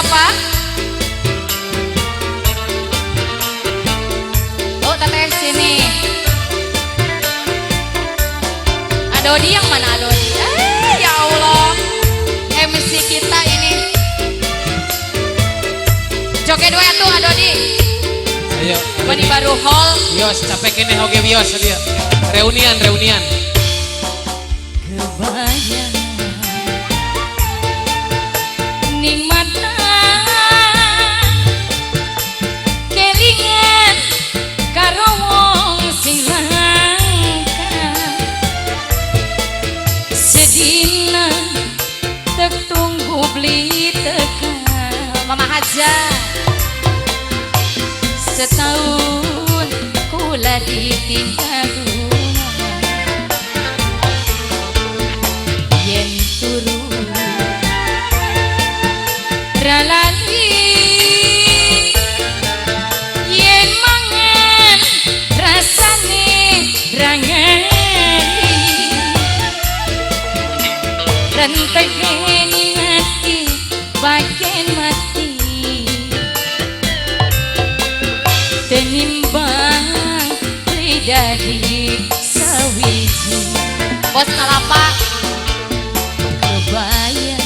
Kalapa. Oh, teteh sini. Adodi yang mana Adodi? Ya Allah. MC kita ini. Joget duet tuh Adodi. Ayo. Bani baru hall. Bios, capek kene hoge bios dia. Reunian. Kebayang nikmatna kelingan karo wong sing langka sedina tek tunggu beli tekan Mama Haja setahun kula ditinggal yen turu ralali yen mangan rasane rangani rentegeni hati bagian mati tenimbang lidah di sawiji Bos Kalapa. Kebayang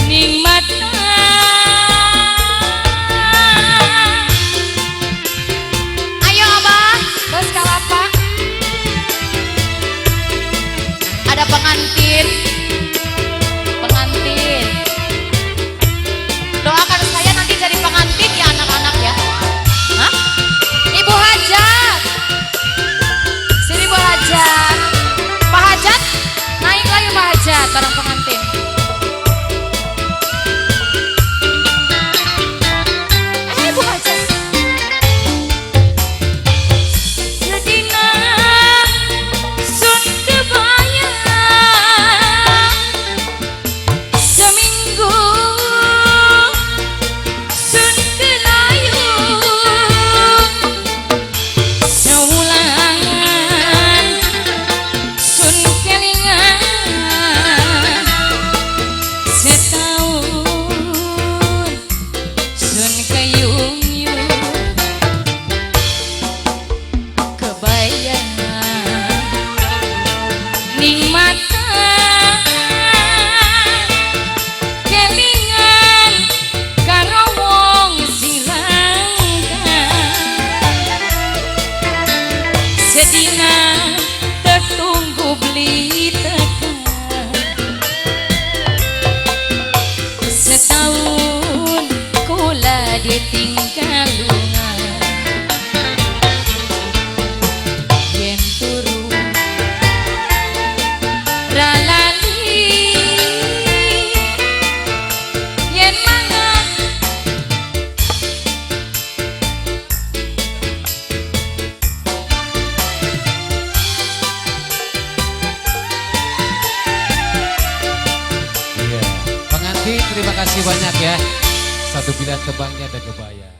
nikmatna ayo Abah Bos Kalapa ada pengantin doakan saya nanti jadi pengantin ya anak-anak ya. Hah? Ibu Hajat sini Bu Hajat Pak Hajat naik lagi Pak Hajat bareng pengantin. Bu Hajat sedina sun kebayang seminggu sun kelayung sewulan sun kelingan setahun sun keyung-yung kebayang nikmatna kelingan karo wong sing langka sedina tertunggu beli tekan setahun kula ditinggal lungan yen turu ralali yen mangan Iya. Pengantin terima kasih banyak ya. Satu pilihan tebangnya ada kebaya.